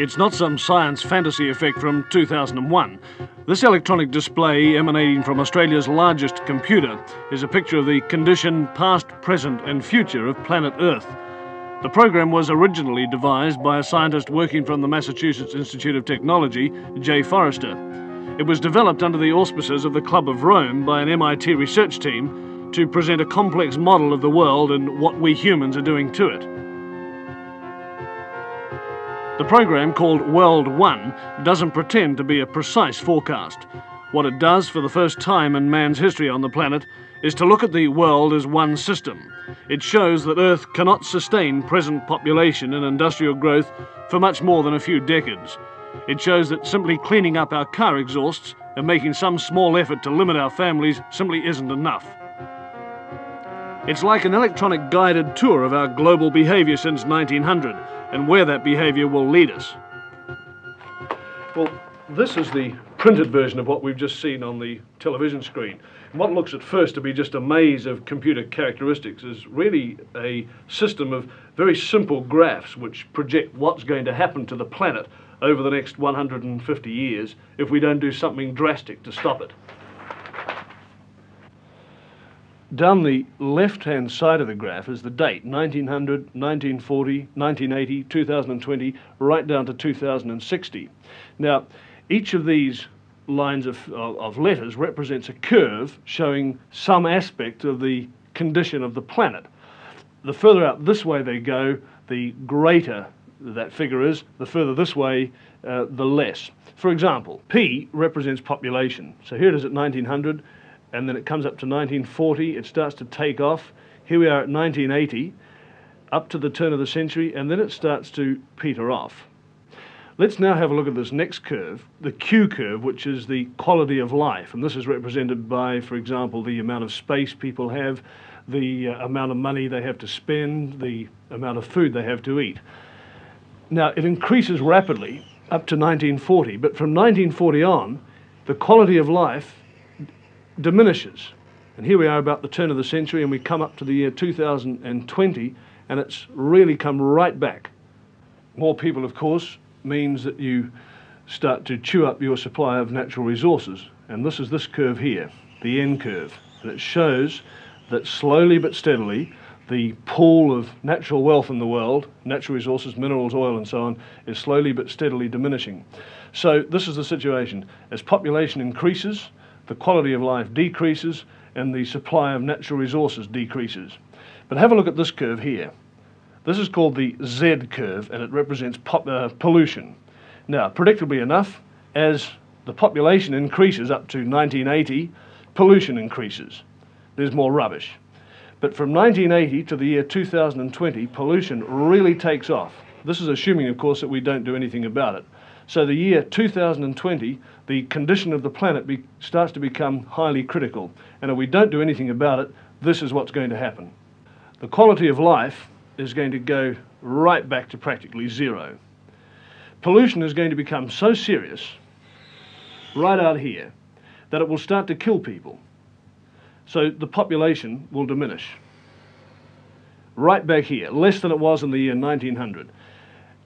It's not some science fantasy effect from 2001. This electronic display, emanating from Australia's largest computer, is a picture of the condition, past, present and future of planet Earth. The program was originally devised by a scientist working from the Massachusetts Institute of Technology, J. Forrester. It was developed under the auspices of the Club of Rome by an MIT research team to present a complex model of the world and what we humans are doing to it. The program, called World 1, doesn't pretend to be a precise forecast. What it does for the first time in man's history on the planet is to look at the world as one system. It shows that Earth cannot sustain present population and industrial growth for much more than a few decades. It shows that simply cleaning up our car exhausts and making some small effort to limit our families simply isn't enough. It's like an electronic guided tour of our global behaviour since 1900 and where that behaviour will lead us. Well, this is the printed version of what we've just seen on the television screen. And what looks at first to be just a maze of computer characteristics is really a system of very simple graphs which project what's going to happen to the planet over the next 150 years if we don't do something drastic to stop it. Down the left-hand side of the graph is the date, 1900, 1940, 1980, 2020, right down to 2060. Now, each of these lines of letters represents a curve showing some aspect of the condition of the planet. The further out this way they go, the greater that figure is. The further this way, the less. For example, P represents population. So here it is at 1900. And then it comes up to 1940, it starts to take off. Here we are at 1980, up to the turn of the century, and then it starts to peter off. Let's now have a look at this next curve, the Q curve, which is the quality of life. And this is represented by, for example, the amount of space people have, the amount of money they have to spend, the amount of food they have to eat. Now, it increases rapidly up to 1940, but from 1940 on, the quality of life diminishes. And here we are about the turn of the century, and we come up to the year 2020, and it's really come right back. More people, of course, means that you start to chew up your supply of natural resources. And this is this curve here, the N curve. And it shows that slowly but steadily, the pool of natural wealth in the world, natural resources, minerals, oil, and so on, is slowly but steadily diminishing. So this is the situation. As population increases, the quality of life decreases and the supply of natural resources decreases. But have a look at this curve here. This is called the Z curve, and it represents pollution. Now, predictably enough, as the population increases up to 1980, pollution increases. There's more rubbish. But from 1980 to the year 2020, pollution really takes off. This is assuming, of course, that we don't do anything about it. So the year 2020, the condition of the planet starts to become highly critical. And if we don't do anything about it, this is what's going to happen. The quality of life is going to go right back to practically zero. Pollution is going to become so serious, right out here, that it will start to kill people. So the population will diminish. Right back here, less than it was in the year 1900.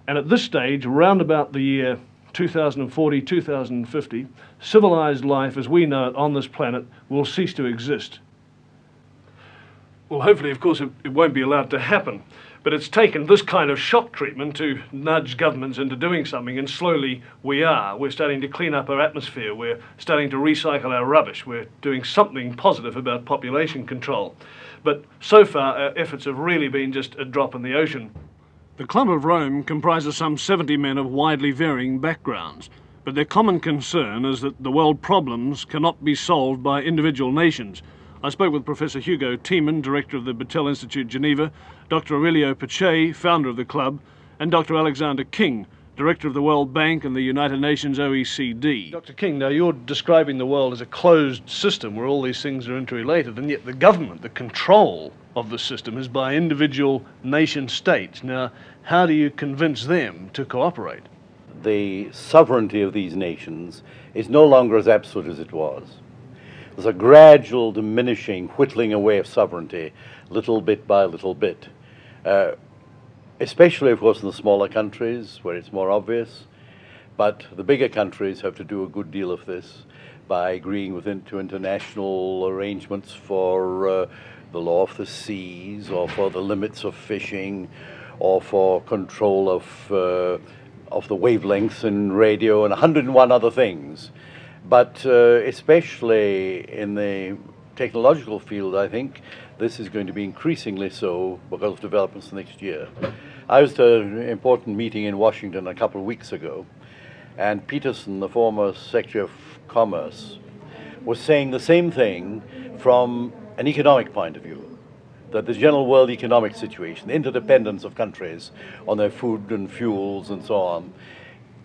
And at this stage, around about the year 2040, 2050, civilized life as we know it on this planet will cease to exist. Well, hopefully, of course, it won't be allowed to happen. But it's taken this kind of shock treatment to nudge governments into doing something, and slowly we are. We're starting to clean up our atmosphere. We're starting to recycle our rubbish. We're doing something positive about population control. But so far, our efforts have really been just a drop in the ocean. The Club of Rome comprises some 70 men of widely varying backgrounds, but their common concern is that the world problems cannot be solved by individual nations. I spoke with Professor Hugo Tiemann, director of the Battelle Institute, Geneva, Dr. Aurelio Pache, founder of the club, and Dr. Alexander King, director of the World Bank and the United Nations OECD. Dr. King, now you're describing the world as a closed system where all these things are interrelated, and yet the government, the control of the system is by individual nation states. Now, how do you convince them to cooperate? The sovereignty of these nations is no longer as absolute as it was. There's a gradual diminishing, whittling away of sovereignty, little bit by little bit. especially, of course, in the smaller countries where it's more obvious. But the bigger countries have to do a good deal of this by agreeing to international arrangements for the law of the seas, or for the limits of fishing, or for control of the wavelengths in radio, and 101 other things. But especially in the technological field, I think this is going to be increasingly so because of developments next year. I was at an important meeting in Washington a couple of weeks ago, and Peterson, the former Secretary of Commerce, was saying the same thing from an economic point of view, that the general world economic situation, the interdependence of countries on their food and fuels and so on,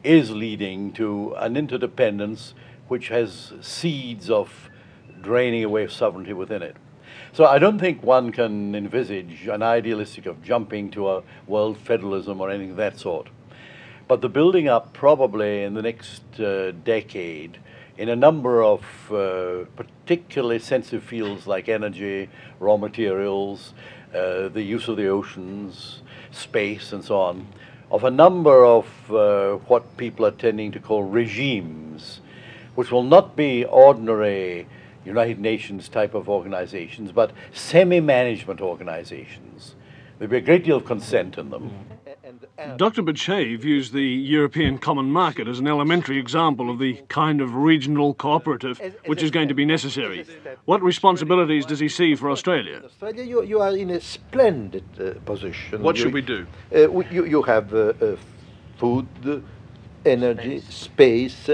is leading to an interdependence which has seeds of draining away of sovereignty within it. So I don't think one can envisage an idealistic of jumping to a world federalism or anything of that sort. But the building up probably in the next decade in a number of particularly sensitive fields like energy, raw materials, the use of the oceans, space and so on, of a number of what people are tending to call regimes, which will not be ordinary United Nations type of organizations, but semi-management organizations. There'll be a great deal of consent in them. Dr. Badache views the European common market as an elementary example of the kind of regional cooperative which is going to be necessary. What responsibilities does he see for Australia? Australia, you are in a splendid position. What should we do? You have food, energy, space.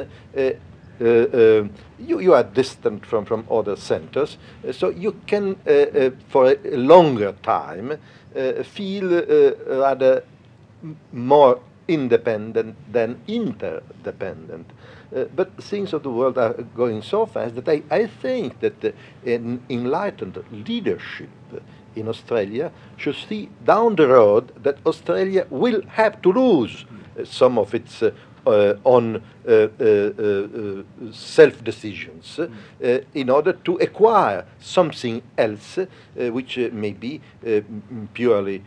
You are distant from other centers, so you can, for a longer time, feel rather more independent than interdependent. But things of the world are going so fast that I think that an enlightened leadership in Australia should see down the road that Australia will have to lose some of its on self-decisions in order to acquire something else which may be purely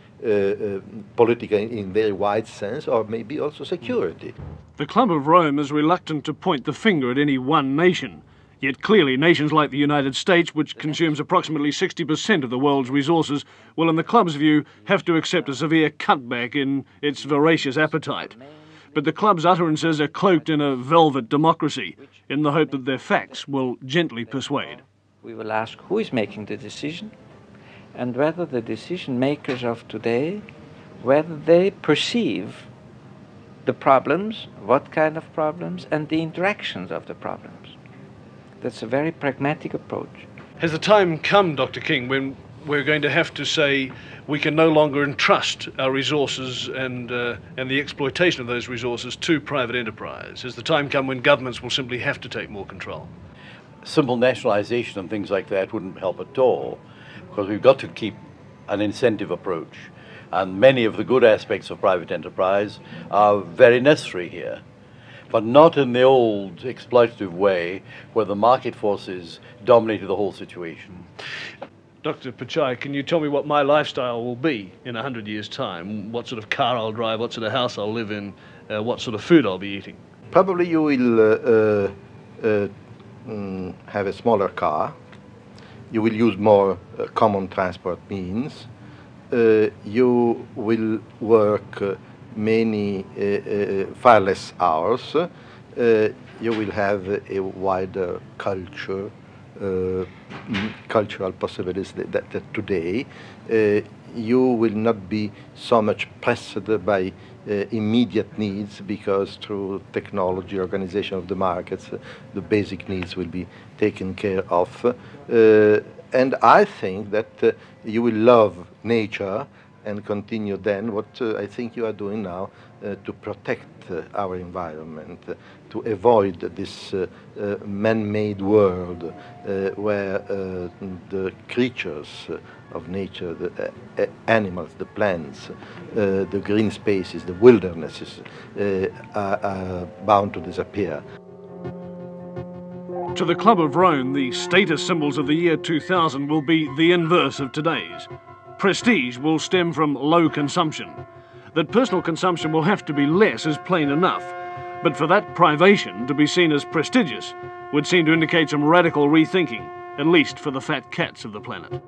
political in very wide sense, or maybe also security. The Club of Rome is reluctant to point the finger at any one nation. Yet clearly nations like the United States, which consumes approximately 60% of the world's resources, will in the Club's view have to accept a severe cutback in its voracious appetite. But the Club's utterances are cloaked in a velvet democracy, in the hope that their facts will gently persuade. We will ask who is making the decision, and whether the decision makers of today, whether they perceive the problems, what kind of problems, and the interactions of the problems. That's a very pragmatic approach. Has the time come, Dr. King, when we're going to have to say we can no longer entrust our resources and the exploitation of those resources to private enterprise? Has the time come when governments will simply have to take more control? Simple nationalization and things like that wouldn't help at all, because we've got to keep an incentive approach. And many of the good aspects of private enterprise are very necessary here, but not in the old exploitative way where the market forces dominated the whole situation. Dr. Badache, can you tell me what my lifestyle will be in 100 years' time? What sort of car I'll drive, what sort of house I'll live in, what sort of food I'll be eating? Probably you will have a smaller car. You will use more common transport means. You will work many far less hours. You will have a wider cultural possibilities that today. You will not be so much pressed by immediate needs, because through technology, organization of the markets, the basic needs will be taken care of. And I think that you will love nature and continue then what I think you are doing now to protect our environment, to avoid this man-made world where the creatures of nature, the animals, the plants, the green spaces, the wildernesses are bound to disappear. To the Club of Rome, the status symbols of the year 2000 will be the inverse of today's. Prestige will stem from low consumption. That personal consumption will have to be less is plain enough, but for that privation to be seen as prestigious would seem to indicate some radical rethinking, at least for the fat cats of the planet.